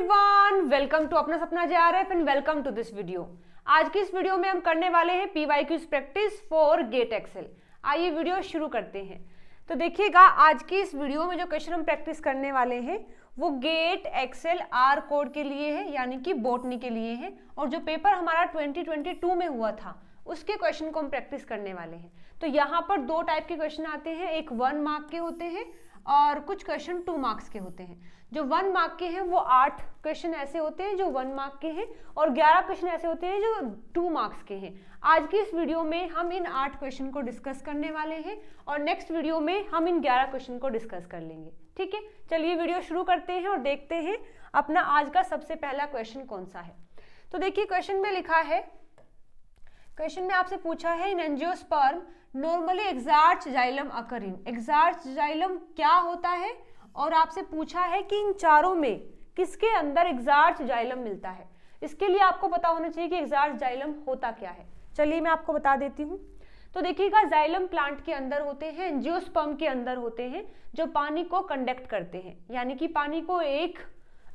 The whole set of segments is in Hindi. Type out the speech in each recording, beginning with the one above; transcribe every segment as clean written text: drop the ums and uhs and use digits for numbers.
Everyone, welcome to Apna Sapna JRF and welcome to this video. आज की इस वीडियो में हम करने वाले हैं PYQs practice for GATE XL. आइए वीडियो शुरू करते हैं। तो देखिएगा, आज की इस वीडियो में जो क्वेश्चन हम प्रैक्टिस करने वाले हैं वो गेट एक्सेल आर कोड के लिए है, यानी कि बॉटनी के लिए है। और जो पेपर हमारा 2022 में हुआ था उसके क्वेश्चन को हम प्रैक्टिस करने वाले हैं। तो यहाँ पर दो टाइप के क्वेश्चन आते हैं, एक 1 मार्क के होते हैं और कुछ क्वेश्चन 2 मार्क्स के होते हैं। जो 1 मार्क के हैं वो 8 क्वेश्चन ऐसे होते हैं जो 1 मार्क के हैं और 11 क्वेश्चन ऐसे होते हैं जो 2 मार्क्स के हैं। आज की इस वीडियो में हम इन 8 क्वेश्चन को डिस्कस करने वाले हैं और नेक्स्ट वीडियो में हम इन 11 क्वेश्चन को डिस्कस कर लेंगे। ठीक है, चलिए वीडियो शुरू करते हैं और देखते हैं अपना आज का सबसे पहला क्वेश्चन कौन सा है। तो देखिए, क्वेश्चन में लिखा है, क्वेश्चन में आपसे पूछा है इन एंजियोस्पर्म नॉर्मली एक्सार्च जाइलम अकर इन। एक्सार्च जाइलम क्या होता है और आपसे पूछा है कि इन चारों में किसके अंदर एक्सार्च जाइलम मिलता है। इसके लिए आपको पता होना चाहिए कि एक्सार्च जाइलम होता क्या है। चलिए मैं आपको बता देती हूँ। तो देखिएगा, जाइलम प्लांट के अंदर होते हैं, एंजियोस्पर्म के अंदर होते हैं जो पानी को कंडक्ट करते हैं, यानी कि पानी को एक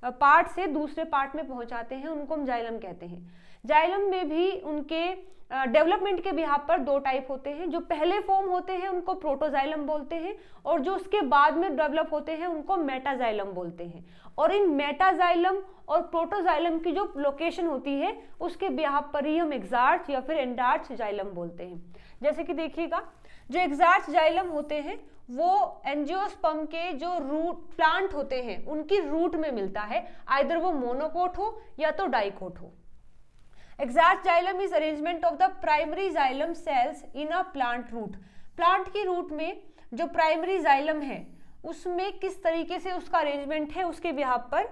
पार्ट से दूसरे पार्ट में पहुंचाते हैं, उनको हम जाइलम कहते हैं। जाइलम में भी उनके डेवलपमेंट के बिहाफ पर दो टाइप होते हैं। जो पहले फॉर्म होते हैं उनको प्रोटोजाइलम बोलते हैं और जो उसके बाद में डेवलप होते हैं उनको मेटाजाइलम बोलते हैं। और इन मेटाजाइलम और प्रोटोजाइलम की जो लोकेशन होती है उसके बिहाफ पर ही हम एक्सार्च या फिर एंडार्च जाइलम बोलते हैं। जैसे कि देखिएगा, जो एक्सार्च जाइलम होते हैं वो एंजियोस्पर्म के जो रूट प्लांट होते हैं उनकी रूट में मिलता है, आइदर वो मोनोकोट हो या तो डाइकोट हो। Exarch xylem is arrangement of the primary xylem cells in a plant root. Plant की रूट में जो प्राइमरी जाइलम है उसमें किस तरीके से उसका अरेंजमेंट है उसके बिहाफ पर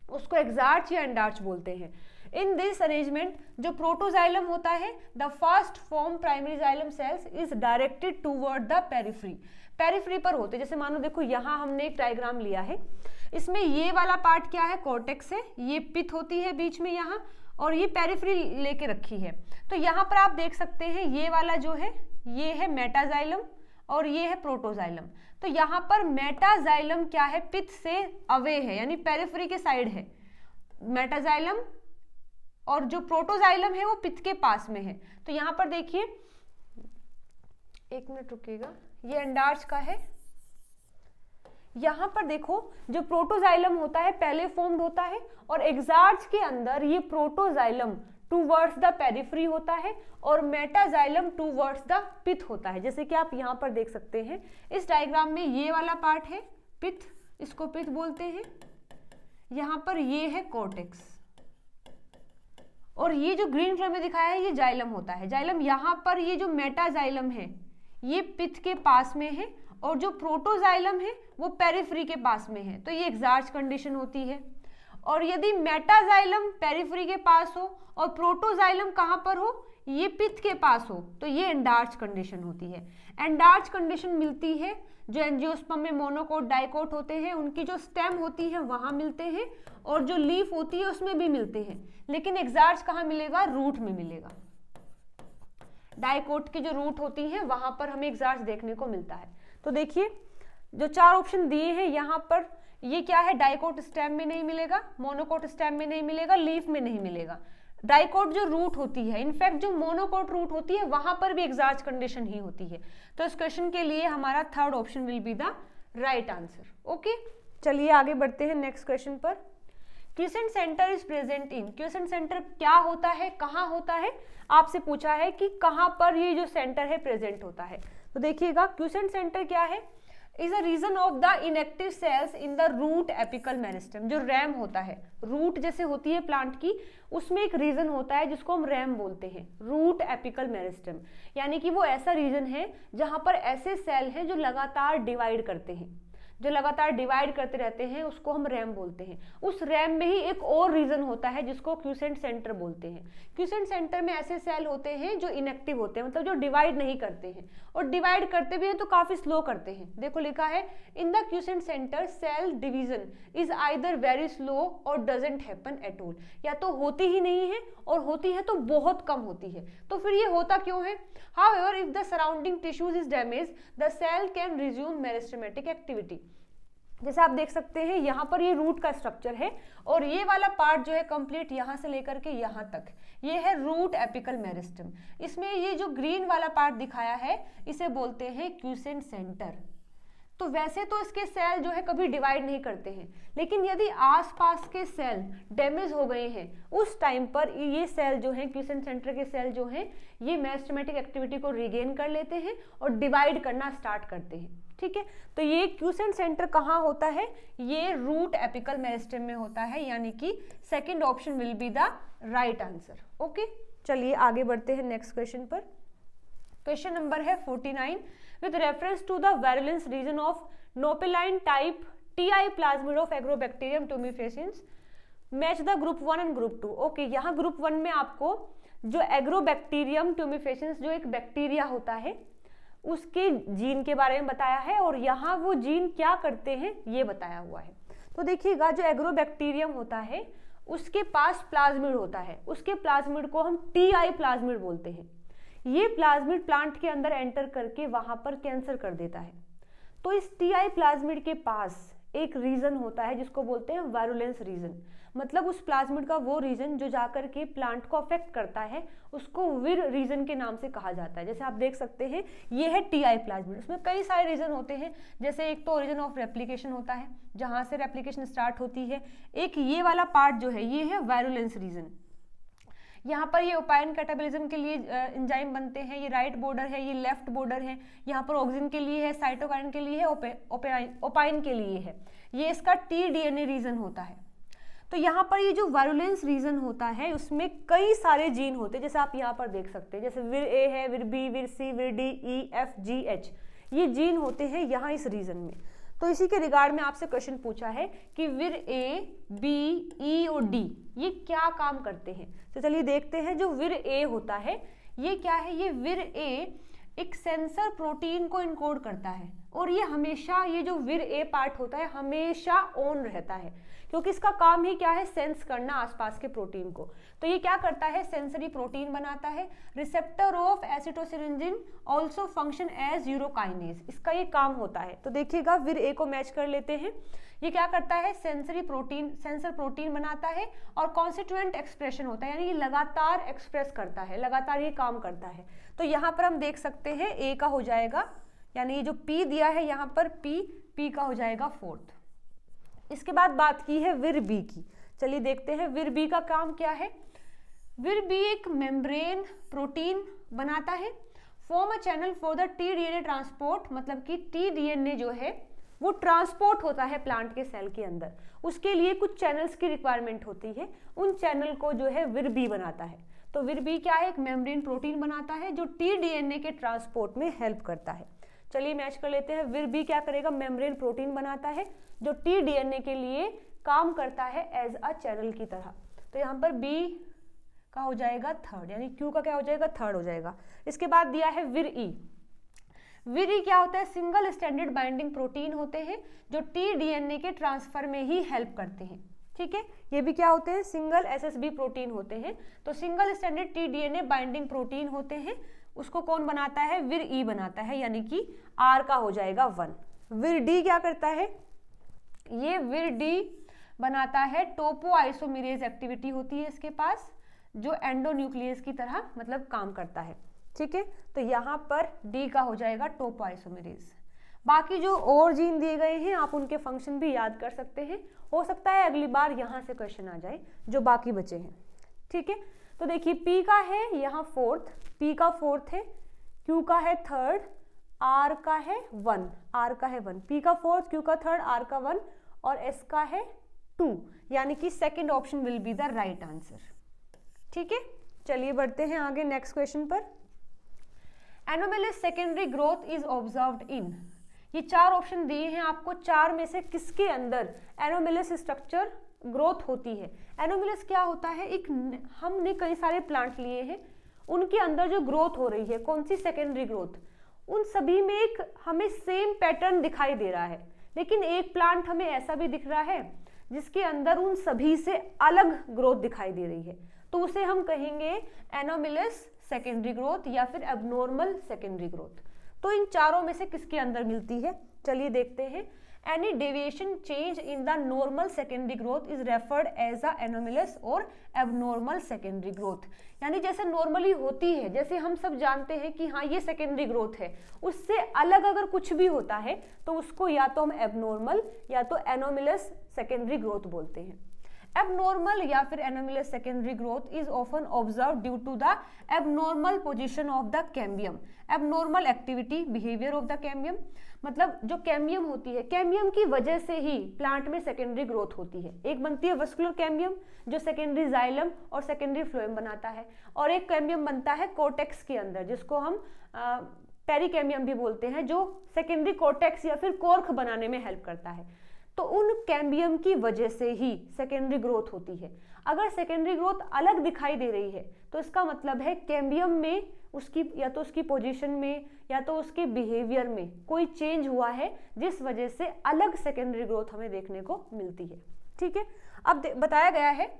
उसको एक्सार्च या एंडार्च बोलते हैं। इन दिस अरेंजमेंट जो प्रोटोजाइलम होता है, the first form primary xylem cells is directed toward the periphery. Periphery पर होते, जैसे मानो देखो यहाँ हमने एक डायग्राम लिया है, इसमें ये वाला पार्ट क्या है, कॉर्टेक्स है, ये पिथ होती है बीच में यहाँ, और ये पेरिफेरी लेके रखी है। तो यहाँ पर आप देख सकते हैं ये वाला जो है ये है मेटाजाइलम और ये है प्रोटोजाइलम। तो यहाँ पर मेटाजाइलम क्या है, पिथ से अवे है, यानी पेरिफेरी के साइड है मेटाजाइलम, और जो प्रोटोजाइलम है वो पिथ के पास में है। तो यहाँ पर देखिए, एक मिनट रुकिएगा, ये एंडार्च का है। यहाँ पर देखो, जो प्रोटोजाइलम होता है पहले फॉर्म्ड होता है और एक्सार्च के अंदर ये प्रोटोजाइलम टूवर्ड्स द पेरिफेरी होता है और मेटाजाइलम टूवर्ड्स द पिथ होता है। जैसे कि आप यहाँ पर देख सकते हैं इस डायग्राम में ये वाला पार्ट है पिथ, इसको पिथ बोलते हैं। यहाँ पर ये है कॉर्टेक्स और ये जो ग्रीन कलर में दिखाया है ये जाइलम होता है। जाइलम यहाँ पर, ये जो मेटाजाइलम है ये पिथ के पास में है और जो प्रोटोजाइलम है वो पेरिफेरी के पास में है, तो ये एक्सार्च कंडीशन होती है। और यदि मेटाजाइलम पेरिफेरी के पास हो और प्रोटोजाइलम कहाँ पर हो, ये पिथ के पास हो, तो ये एंडार्च कंडीशन होती है। एंडार्च कंडीशन मिलती है जो एंजियोस्पर्म में मोनोकोट डाइकोट होते हैं उनकी जो स्टेम होती है वहां मिलते हैं और जो लीफ होती है उसमें भी मिलते हैं, लेकिन एक्सार्च कहाँ मिलेगा, रूट में मिलेगा। डाइकोट की जो रूट होती है वहां पर हमें एक्सार्च देखने को मिलता है। तो देखिए, जो 4 ऑप्शन दिए हैं यहाँ पर, ये क्या है, डाइकोट स्टेम में नहीं मिलेगा, मोनोकोट स्टेम में नहीं मिलेगा, लीफ में नहीं मिलेगा। डाइकोट जो रूट होती है, इनफैक्ट जो मोनोकोट रूट होती है वहां पर भी एक्सार्च कंडीशन ही होती है। तो इस क्वेश्चन के लिए हमारा third option will be the right answer. Okay, चलिए आगे बढ़ते हैं नेक्स्ट क्वेश्चन पर। Quotient centre is present in. Quotient centre क्या होता है, कहाँ होता है, आपसे पूछा है कि कहाँ पर ये जो सेंटर है प्रेजेंट होता है। तो देखिएगा, क्यूसेंट सेंटर क्या है, is a region of the inactive cells in the root apical meristem. जो रैम होता है, रूट जैसे होती है प्लांट की, उसमें एक रीजन होता है जिसको हम रैम बोलते हैं, रूट एपिकल मेरिस्टेम। यानी कि वो ऐसा रीजन है जहां पर ऐसे सेल हैं जो लगातार डिवाइड करते हैं, जो लगातार डिवाइड करते रहते हैं, उसको हम रैम बोलते हैं। उस रैम में ही एक और रीजन होता है जिसको क्यूसेंट सेंटर बोलते हैं। क्यूसेंट सेंटर में ऐसे सेल होते हैं जो इनएक्टिव होते हैं, मतलब जो डिवाइड नहीं करते हैं, और डिवाइड करते भी हैं तो काफी स्लो करते हैं। देखो लिखा है, in the quiescent centre cell division is either very slow or doesn't happen at all. या तो होती ही नहीं है और होती है तो बहुत कम होती है। तो फिर ये होता क्यों है? However, if the surrounding tissues is damaged, the cell can resume meristematic activity. जैसे आप देख सकते हैं यहाँ पर ये रूट का स्ट्रक्चर है और ये वाला पार्ट जो है कंप्लीट यहाँ से लेकर के यहाँ तक ये है रूट एपिकल मेरिस्टम। इसमें ये जो ग्रीन वाला पार्ट दिखाया है इसे बोलते हैं क्यूसेंट सेंटर। तो वैसे तो इसके सेल जो है कभी डिवाइड नहीं करते हैं, लेकिन यदि आसपास के सेल डैमेज हो गए हैं उस टाइम पर ये सेल जो है क्यूसेंट सेंटर के सेल जो हैं ये मेरिस्टेमेटिक एक्टिविटी को रिगेन कर लेते हैं और डिवाइड करना स्टार्ट करते हैं। ठीक है, तो ये क्यूसेंट सेंटर कहाँ होता है, ये रूट एपिकल मेरिस्टेम में होता है, यानी कि second option will be the right answer. Okay, चलिए आगे बढ़ते हैं नेक्स्ट क्वेश्चन पर। क्वेश्चन नंबर है 49। With reference to the virulence region of nopaline type Ti plasmid of Agrobacterium tumefaciens match the group 1 and group 2। Okay, यहाँ ग्रुप 1 में आपको जो एग्रोबैक्टीरियम ट्यूमिफेसिएंस जो एक बैक्टीरिया होता है उसके जीन के बारे में बताया है और यहाँ वो जीन क्या करते हैं ये बताया हुआ है। तो देखिएगा जो एग्रोबैक्टीरियम होता है उसके पास प्लाज्मिड होता है, उसके प्लाज्मिड को हम टीआई प्लाज्मिड बोलते हैं। ये प्लाज्मिड प्लांट के अंदर एंटर करके वहां पर कैंसर कर देता है। तो इस टीआई प्लाज्मिड के पास एक रीजन होता है जिसको बोलते हैं वायरुलेंस रीजन, मतलब उस प्लाज्मिड का वो रीजन जो जाकर के प्लांट को अफेक्ट करता है उसको विर रीजन के नाम से कहा जाता है। जैसे आप देख सकते हैं ये है टीआई प्लाज्मिड, उसमें कई सारे रीजन होते हैं। जैसे एक तो रीजन ऑफ रेप्लिकेशन होता है जहां से रेप्लिकेशन स्टार्ट होती है, एक ये वाला पार्ट जो है ये है वायरुलेंस रीजन। यहाँ पर ये ओपाइन कैटाबोलिज्म के लिए एंजाइम बनते हैं, ये राइट बॉर्डर है, ये लेफ्ट बॉर्डर है, यहाँ पर ऑक्सिन के लिए है, साइटोकाइन के लिए है, ओपाइन के लिए है, ये इसका टी डीएनए रीजन होता है। तो यहाँ पर ये जो वायरुलेंस रीजन होता है उसमें कई सारे जीन होते हैं, जैसे आप यहाँ पर देख सकते हैं, जैसे विर ए है, विर बी, विर सी, विर डी, ई, एफ, जी, एच, ये जीन होते हैं यहाँ इस रीजन में। तो इसी के रिगार्ड में आपसे क्वेश्चन पूछा है कि विर ए, बी, ई और डी ये क्या काम करते हैं। तो चलिए देखते हैं। जो विर ए होता है ये क्या है, ये विर ए एक सेंसर प्रोटीन को इनकोड करता है और ये हमेशा, ये जो विर ए पार्ट होता है हमेशा ऑन रहता है क्योंकि इसका काम ही क्या है, सेंस करना आसपास के प्रोटीन को। तो ये क्या करता है, सेंसरी प्रोटीन बनाता है। Receptor of acetosyringone also function as urokinase, इसका ये काम होता है। तो देखिएगा विर ए को मैच कर लेते हैं। ये क्या करता है, सेंसरी प्रोटीन, सेंसर प्रोटीन बनाता है और कॉन्स्टिट्यूएंट एक्सप्रेशन होता है, यानी ये लगातार एक्सप्रेस करता है, लगातार ये काम करता है। तो यहाँ पर हम देख सकते हैं ए का हो जाएगा, यानी ये जो पी दिया है यहाँ पर पी का हो जाएगा 4th। इसके बाद बात की है विर बी की। चलिए देखते हैं विर बी का काम क्या है। विर बी एक मेम्ब्रेन प्रोटीन बनाता है, form a channel for the T DNA transport, मतलब कि टी डीएनए जो है वो ट्रांसपोर्ट होता है प्लांट के सेल के अंदर, उसके लिए कुछ चैनल्स की रिक्वायरमेंट होती है, उन चैनल को जो है विर बी बनाता है। तो विर बी क्या है, एक मेम्ब्रेन प्रोटीन बनाता है जो टी डीएनए के ट्रांसपोर्ट में हेल्प करता है। चलिए मैच कर लेते हैं। विर बी क्या करेगा, मेम्ब्रेन प्रोटीन बनाता है जो टी डीएनए के लिए काम करता है एज अ चैनल की तरह। तो यहाँ पर बी का हो जाएगा 3rd, यानी क्यू का क्या हो जाएगा, 3rd हो जाएगा। इसके बाद दिया है विर ई। विर ई क्या होता है, सिंगल स्टैंडर्ड बाइंडिंग प्रोटीन होते हैं जो टी डीएनए के ट्रांसफर में ही हेल्प करते हैं। ठीक है, ये भी क्या होते हैं, सिंगल एसएसबी प्रोटीन होते हैं। तो single standard T DNA binding protein होते हैं, उसको कौन बनाता है, विर ई बनाता है, यानी कि आर का हो जाएगा 1। विर डी क्या करता है, ये विर डी बनाता है टोपो आइसोमेरेज एक्टिविटी होती है इसके पास, जो एंडोन्यूक्लियस की तरह मतलब काम करता है। ठीक है, तो यहाँ पर डी का हो जाएगा टोपो आइसोमेरेज। बाकी जो और जीन दिए गए हैं आप उनके फंक्शन भी याद कर सकते हैं, हो सकता है अगली बार यहाँ से क्वेश्चन आ जाए जो बाकी बचे हैं। ठीक है, तो देखिए पी का है यहाँ 4th, पी का 4th है, क्यू का है 3rd, आर का है 1, आर का है 1, पी का 4th, क्यू का 3rd, आर का 1 और एस का है 2, यानी कि second option will be the right answer. ठीक है, चलिए बढ़ते हैं आगे नेक्स्ट क्वेश्चन पर। Anomalous secondary growth is observed in, ये 4 ऑप्शन दिए हैं आपको, 4 में से किसके अंदर एनोमेलिस स्ट्रक्चर ग्रोथ होती है। एनोमेलिस क्या होता है, एक हमने कई सारे प्लांट लिए हैं, उनके अंदर जो ग्रोथ हो रही है, कौन सी, सेकेंडरी ग्रोथ, उन सभी में एक हमें सेम पैटर्न दिखाई दे रहा है, लेकिन एक प्लांट हमें ऐसा भी दिख रहा है जिसके अंदर उन सभी से अलग ग्रोथ दिखाई दे रही है, तो उसे हम कहेंगे एनोमेलिस सेकेंडरी ग्रोथ या फिर एबनॉर्मल सेकेंडरी ग्रोथ। तो इन चारों में से किसके अंदर मिलती है, चलिए देखते हैं। Any deviation change in the normal secondary growth is referred as a anomalous or abnormal secondary growth. यानी जैसे नॉर्मली होती है, जैसे हम सब जानते हैं कि हाँ ये सेकेंडरी ग्रोथ है, उससे अलग अगर कुछ भी होता है तो उसको या तो हम एबनॉर्मल या तो एनोमलस सेकेंडरी ग्रोथ बोलते हैं। Abnormal या फिर anomalous secondary growth is often observed due to the abnormal position of the cambium, abnormal activity behavior of the cambium। मतलब जो कैम्बियम होती है, कैम्बियम की वजह से ही प्लांट में सेकेंडरी ग्रोथ होती है। एक बनती है वस्कुलर कैम्बियम जो सेकेंडरी जाइलम और सेकेंडरी फ्लोएम बनाता है, और एक कैम्बियम बनता है कोर्टेक्स के अंदर जिसको हम पेरिकैम्बियम भी बोलते हैं, जो सेकेंडरी कोर्टेक्स या फिर कोर्क बनाने में हेल्प करता है। तो उन कैम्बियम की वजह से ही सेकेंडरी ग्रोथ होती है। अगर सेकेंडरी ग्रोथ अलग दिखाई दे रही है तो इसका मतलब है कैम्बियम में उसकी या तो उसकी पोजीशन में या तो उसके बिहेवियर में कोई चेंज हुआ है, जिस वजह से अलग सेकेंडरी ग्रोथ हमें देखने को मिलती है। ठीक है, अब बताया गया है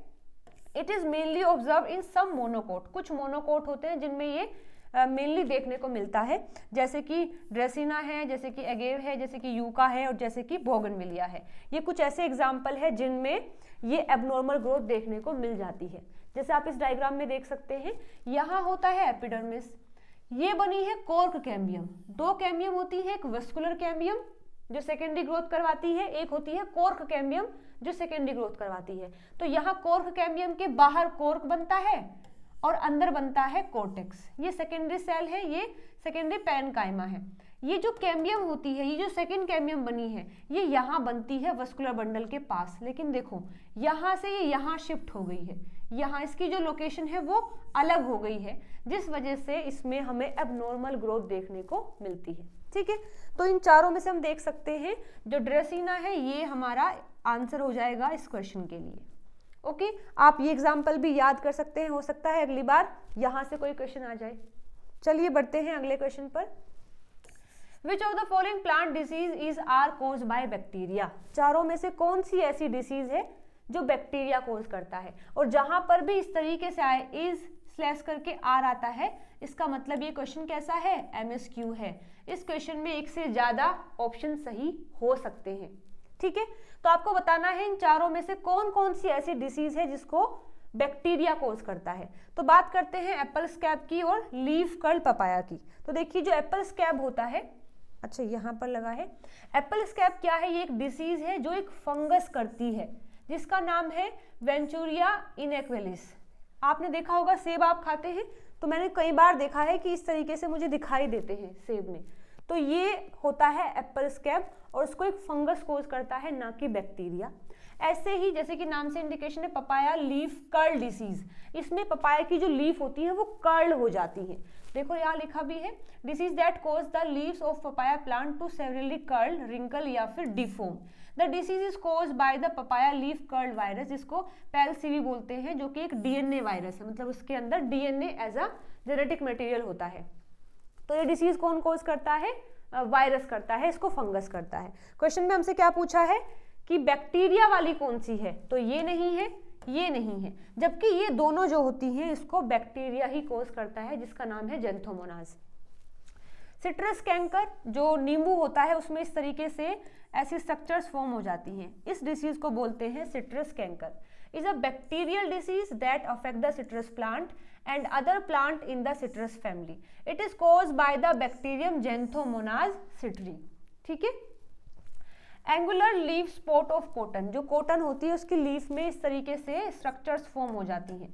it is mainly observe in some monocot. कुछ मोनोकोट होते हैं जिनमें ये मेनली देखने को मिलता है, जैसे कि ड्रेसिना है, जैसे कि एगेव है, जैसे कि यूका है और जैसे कि बोगनविलिया है। ये कुछ ऐसे एग्जाम्पल है जिनमें ये एबनॉर्मल ग्रोथ देखने को मिल जाती है। जैसे आप इस डायग्राम में देख सकते हैं, यहाँ होता है एपिडर्मिस, ये बनी है कोर्क कैम्बियम। दो कैम्बियम होती है, एक वस्कुलर कैम्बियम जो सेकेंडरी ग्रोथ करवाती है, एक होती है कोर्क कैम्बियम जो सेकेंडरी ग्रोथ करवाती है। तो यहाँ कोर्क कैम्बियम के बाहर कोर्क बनता है और अंदर बनता है कोर्टेक्स। ये सेकेंडरी सेल है, ये सेकेंडरी पैरेन्काइमा है। ये जो कैम्बियम होती है, ये जो सेकेंड कैम्बियम बनी है, ये यहाँ बनती है वस्कुलर बंडल के पास, लेकिन देखो यहाँ से ये यहाँ शिफ्ट हो गई है, यहाँ इसकी जो लोकेशन है वो अलग हो गई है, जिस वजह से इसमें हमें एबनॉर्मल ग्रोथ देखने को मिलती है। ठीक है, तो इन चारों में से हम देख सकते हैं जो ड्रेसिना है ये हमारा आंसर हो जाएगा इस क्वेश्चन के लिए। ओके, आप ये एग्जाम्पल भी याद कर सकते हैं, हो सकता है अगली बार यहाँ से कोई क्वेश्चन आ जाए। चलिए बढ़ते हैं अगले क्वेश्चन पर। Which of the following plant disease is are caused by bacteria. चारों में से कौन सी ऐसी डिसीज है जो बैक्टीरिया कोज करता है? और जहां पर भी इस तरीके से आए इज स्लैश करके आर आता है, इसका मतलब ये क्वेश्चन कैसा है? एमएसक्यू है। इस क्वेश्चन में एक से ज्यादा ऑप्शन सही हो सकते हैं। ठीक है, तो आपको बताना है इन चारों में से कौन कौन सी ऐसी डिसीज है जिसको बैक्टीरिया कोज करता है। तो बात करते हैं एप्पल स्कैब की और लीफ कर्ल पपाया की। तो देखिए जो एप्पल स्कैब होता है, अच्छा यहाँ पर लगा है, एप्पल स्कैब क्या है? ये एक डिसीज है जो एक फंगस करती है जिसका नाम है वेंचुरिया इनेक्वेलिस। आपने देखा होगा सेब आप खाते हैं तो मैंने कई बार देखा है कि इस तरीके से मुझे दिखाई देते हैं सेब में, तो ये होता है एप्पल स्कैब और उसको एक फंगस कोज करता है, ना कि बैक्टीरिया। ऐसे ही जैसे कि नाम से इंडिकेशन है पपाया लीफ कर्ल डिसीज, इसमें पपाया की जो लीफ होती है वो कर्ल हो जाती है। देखो यहाँ लिखा भी है disease that cause the leaves of papaya plant to severely curl, wrinkle या फिर deform. The disease is caused by the papaya leaf curl virus, जिसको पैलसीवी बोलते हैं, जो कि एक डीएनए वायरस है, मतलब उसके अंदर DNA as a genetic material होता है। तो ये डिसीज कौन कोज करता है? वायरस करता है, इसको फंगस करता है। क्वेश्चन में हमसे क्या पूछा है कि बैक्टीरिया वाली कौन सी है, तो ये नहीं है, ये नहीं है, जबकि ये दोनों जो होती हैं इसको बैक्टीरिया ही कोज करता है, जिसका नाम है जेंथोमोनास। सिट्रस कैंकर जो नींबू होता है उसमें इस तरीके से ऐसी स्ट्रक्चर्स फॉर्म हो जाती हैं, इस डिसीज को बोलते हैं citrus canker. Is a bacterial disease that affect the citrus plant and other plant in the citrus family. It is caused by the bacterium Xanthomonas citri. ठीक है, angular leaf spot of cotton, जो कॉटन होती है उसकी लीफ में इस तरीके से स्ट्रक्चर्स फॉर्म हो जाती हैं।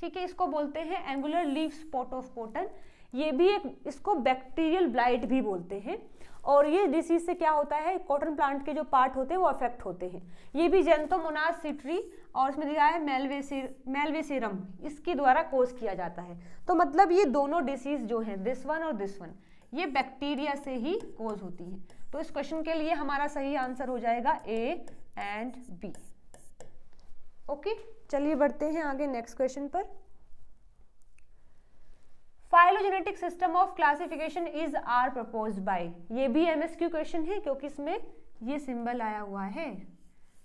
ठीक है, इसको बोलते हैं angular leaf spot of cotton. ये भी एक, इसको बैक्टीरियल ब्लाइट भी बोलते हैं। और ये डिसीज से क्या होता है, कॉटन प्लांट के जो पार्ट होते हैं वो अफेक्ट होते हैं। ये भी जेंथोमोनास सिट्री और इसमें दिया है मेलवेसेरम, इसके द्वारा कोज किया जाता है। तो मतलब ये दोनों डिसीज जो हैं, दिस वन और दिस वन, ये बैक्टीरिया से ही कोज होती है। तो इस क्वेश्चन के लिए हमारा सही आंसर हो जाएगा ए एंड बी। ओके, चलिए बढ़ते हैं आगे नेक्स्ट क्वेश्चन पर। Phylogenetic system of classification is are proposed by. ये भी एमएसक्यू क्वेश्चन है क्योंकि इसमें ये सिंबल आया हुआ है,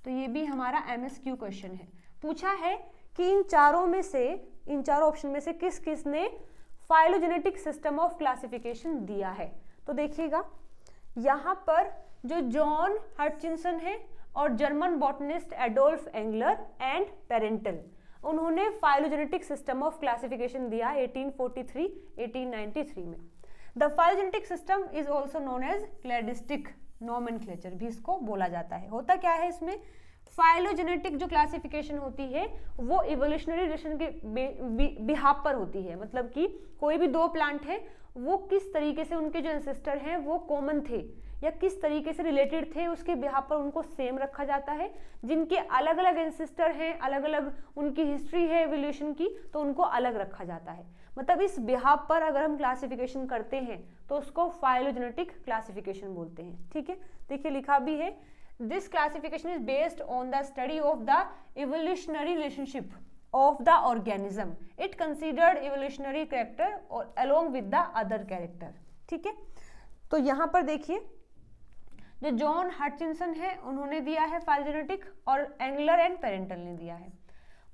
तो ये भी हमारा एमएसक्यू क्वेश्चन है। पूछा है कि इन चारों में से, इन चारों ऑप्शन में से किस किस ने फाइलोजेनेटिक सिस्टम ऑफ क्लासिफिकेशन दिया है। तो देखिएगा यहाँ पर जो जॉन हटचिंसन है और German botanist Adolf Engler and Prantl, उन्होंने फाइलोजेनेटिक सिस्टम ऑफ क्लासिफिकेशन दिया 1843-1893 में। The phylogenetic system is also known as cladistic nomenclature भी इसको बोला जाता है। होता क्या है इसमें, फाइलोजेनेटिक जो क्लासिफिकेशन होती है वो इवोल्यूशनरी रिलेशन के बिहाफ पर होती है, मतलब कि कोई भी दो प्लांट है वो किस तरीके से उनके जो एंसेस्टर हैं वो कॉमन थे या किस तरीके से रिलेटेड थे, उसके बिहाफ पर उनको सेम रखा जाता है। जिनके अलग अलग एंसेस्टर हैं, अलग अलग उनकी हिस्ट्री है एवोल्यूशन की, तो उनको अलग रखा जाता है। मतलब इस बिहाफ पर अगर हम क्लासिफिकेशन करते हैं तो उसको फाइलोजेनेटिक क्लासिफिकेशन बोलते हैं। ठीक है, देखिए लिखा भी है, this classification is based on the study of the evolutionary relationship of the organism. It considered evolutionary character or along with the other character. ठीक है, तो यहाँ पर देखिए जो जॉन हटचिंसन है उन्होंने दिया है फाइलोजेनेटिक और एंगलर एंड पेरेंटल ने दिया है।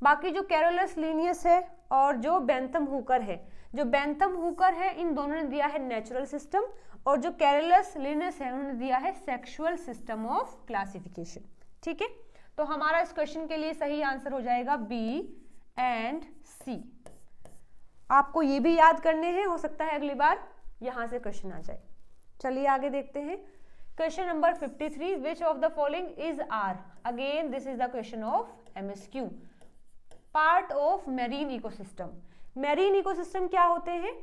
बाकी जो कैरोलस लिनियस है और जो बेंथम हुकर है, जो बेंथम हुकर है इन दोनों ने दिया है नेचुरल सिस्टम और जो कैरोलस लिनियस है उन्होंने दिया है सेक्सुअल सिस्टम ऑफ क्लासिफिकेशन। ठीक है, तो हमारा इस क्वेश्चन के लिए सही आंसर हो जाएगा बी एंड सी। आपको ये भी याद करने हैं, हो सकता है अगली बार यहां से क्वेश्चन आ जाए। चलिए आगे देखते हैं question number 53, which of the following is are. Again this is the question of MSQ. Part of marine ecosystem. Marine ecosystem क्या होते हैं,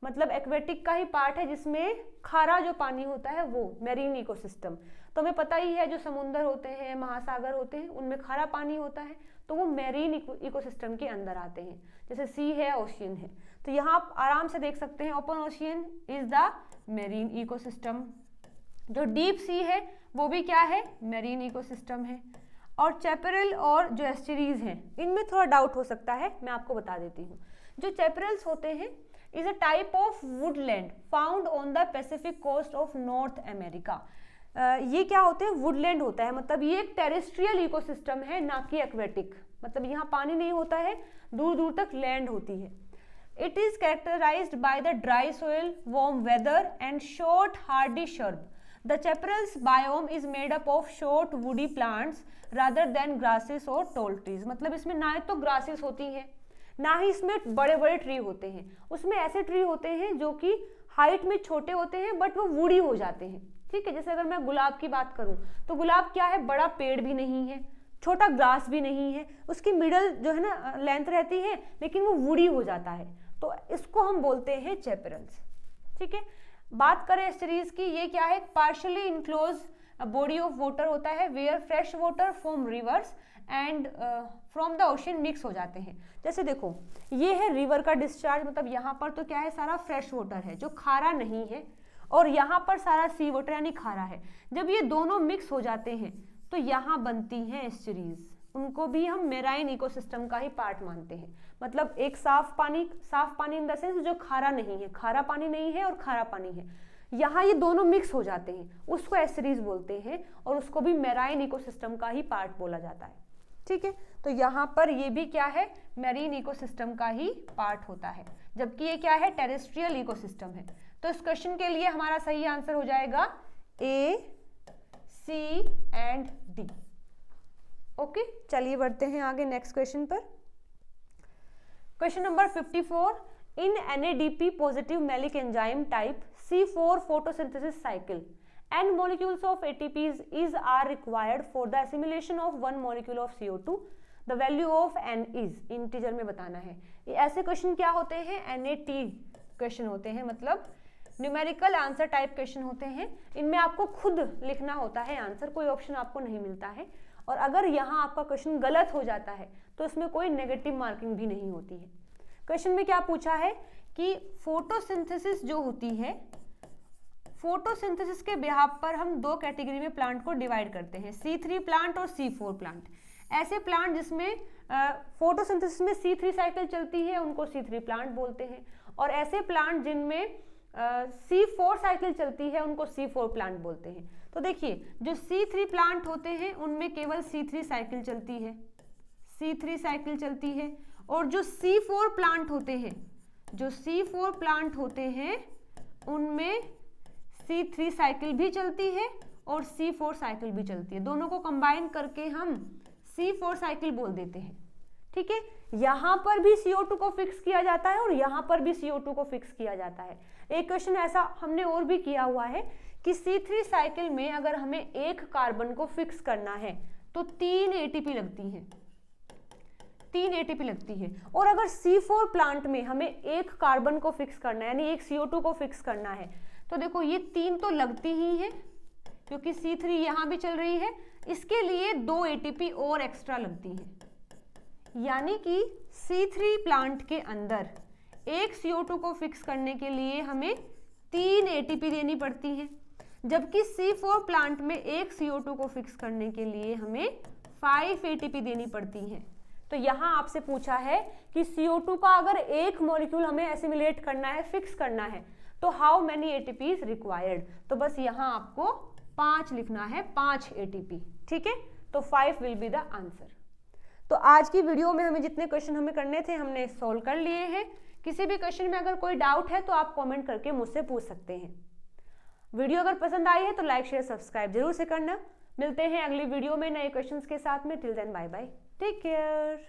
मतलब एक्वेटिक का ही पार्ट है जिसमें खारा जो पानी होता है वो मैरीन इकोसिस्टम। तो हमें पता ही है जो समुद्र होते हैं, महासागर होते हैं, उनमें खारा पानी होता है, तो वो मैरीन इकोसिस्टम के अंदर आते हैं। जैसे सी है, ओशियन है, तो यहाँ आप आराम से देख सकते हैं open ocean is the marine ecosystem. जो डीप सी है वो भी क्या है, मैरीन इकोसिस्टम है। और चैपेरल और जो एस्चुरीज हैं इनमें थोड़ा डाउट हो सकता है, मैं आपको बता देती हूँ। जो चैपेरल्स होते हैं is a type of woodland found on the Pacific coast of North America. ये क्या होते हैं, वुडलैंड होता है, मतलब ये एक टेरेस्ट्रियल इकोसिस्टम है, ना कि एक्वेटिक। मतलब यहाँ पानी नहीं होता है, दूर दूर तक लैंड होती है। It is characterized by the dry soil, warm weather and short hardy shrub. The chaparrals biome is made up of short woody plants rather than grasses और टॉल ट्रीज। मतलब इसमें ना तो ग्रासेस होती हैं ना ही इसमें बड़े बड़े ट्री होते हैं, उसमें ऐसे ट्री होते हैं जो कि हाइट में छोटे होते हैं बट वो वुडी हो जाते हैं। ठीक है, जैसे अगर मैं गुलाब की बात करूं तो गुलाब क्या है, बड़ा पेड़ भी नहीं है, छोटा ग्रास भी नहीं है, उसकी मिडल जो है ना लेंथ रहती है, लेकिन वो वुडी हो जाता है, तो इसको हम बोलते हैं चैपेरल्स। ठीक है, बात करें एस्चुरीज की, ये क्या है, partially enclose body of water होता है where fresh water from rivers and from the ocean mix हो जाते हैं। जैसे देखो ये है रिवर का डिस्चार्ज, मतलब यहाँ पर तो क्या है, सारा फ्रेश वाटर है जो खारा नहीं है, और यहाँ पर सारा सी वाटर यानी खारा है। जब ये दोनों मिक्स हो जाते हैं तो यहाँ बनती हैं एस्चुरीज, उनको भी हम मेराइन इकोसिस्टम का ही पार्ट मानते हैं। मतलब एक साफ पानी इन द सेंस जो खारा नहीं है, खारा पानी नहीं है और खारा पानी है, यहाँ ये दोनों मिक्स हो जाते हैं, उसको एस्चुरीज बोलते हैं और उसको भी मेराइन इकोसिस्टम का ही पार्ट बोला जाता है। ठीक है, तो यहाँ पर ये भी क्या है, मैरीन इकोसिस्टम का ही पार्ट होता है, जबकि ये क्या है, टेरेस्ट्रियल इकोसिस्टम है। तो इस क्वेश्चन के लिए हमारा सही आंसर हो जाएगा A, C and D. Okay, चलिए बढ़ते हैं आगे नेक्स्ट क्वेश्चन पर। Question number 54, in NADP positive malic enzyme type C4 photosynthesis cycle and molecules of ATPs are required for the assimilation of one molecule of CO2. The value of N is integer में बताना है। ये ऐसे क्वेश्चन क्या होते हैं, NAT क्वेश्चन होते हैं, मतलब न्यूमेरिकल आंसर टाइप क्वेश्चन होते हैं। इनमें आपको खुद लिखना होता है आंसर, कोई ऑप्शन आपको नहीं मिलता है, और अगर यहाँ आपका क्वेश्चन गलत हो जाता है तो इसमें कोई नेगेटिव मार्किंग भी नहीं होती है। क्वेश्चन में क्या पूछा है कि फोटोसिंथेसिस जो होती है, फोटोसिंथेसिस के बिहाफ पर हम दो कैटेगरी में प्लांट को डिवाइड करते हैं, C3 प्लांट और C4 प्लांट। ऐसे प्लांट जिसमें फोटोसिंथेसिस में C3 साइकिल चलती है उनको C3 प्लांट बोलते हैं, और ऐसे प्लांट जिनमें C4 साइकिल चलती है उनको C4 प्लांट बोलते हैं। तो देखिए जो C3 प्लांट होते हैं उनमें केवल C3 साइकिल चलती है, C3 साइकिल चलती है, और जो C4 प्लांट होते हैं, जो C4 प्लांट होते हैं उनमें C3 साइकिल भी चलती है और C4 साइकिल भी चलती है, दोनों को कंबाइन करके हम C4 साइकिल बोल देते हैं। ठीक है, यहां पर भी CO2 को फिक्स किया जाता है और यहां पर भी CO2 को फिक्स किया जाता है। एक क्वेश्चन ऐसा हमने और भी किया हुआ है कि C3 साइकिल में अगर हमें एक कार्बन को फिक्स करना है तो 3 ATP लगती है, 3 ATP लगती है। और अगर C4 प्लांट में हमें एक कार्बन को फिक्स करना है यानी एक CO2 को फिक्स करना है तो देखो ये 3 तो लगती ही है क्योंकि C3 यहां भी चल रही है, इसके लिए 2 ATP और एक्स्ट्रा लगती है। यानी कि C3 प्लांट के अंदर एक CO2 को फिक्स करने के लिए हमें 3 ATP देनी पड़ती है, जबकि C4 प्लांट में एक CO2 को फिक्स करने के लिए हमें 5 ATP देनी पड़ती है। तो यहां आपसे पूछा है कि CO2 का अगर एक मॉलिक्यूल हमें एसिमिलेट करना है, फिक्स करना है, तो हाउ मेनी ATPs रिक्वायर्ड। तो बस यहां आपको 5 लिखना है, 5 ATP। ठीक है, तो 5 विल बी द आंसर। तो आज की वीडियो में हमें जितने क्वेश्चन हमें करने थे हमने सॉल्व कर लिए हैं। किसी भी क्वेश्चन में अगर कोई डाउट है तो आप कमेंट करके मुझसे पूछ सकते हैं। वीडियो अगर पसंद आई है तो लाइक शेयर सब्सक्राइब जरूर से करना। मिलते हैं अगली वीडियो में नए क्वेश्चंस के साथ में। Till then bye bye, take care.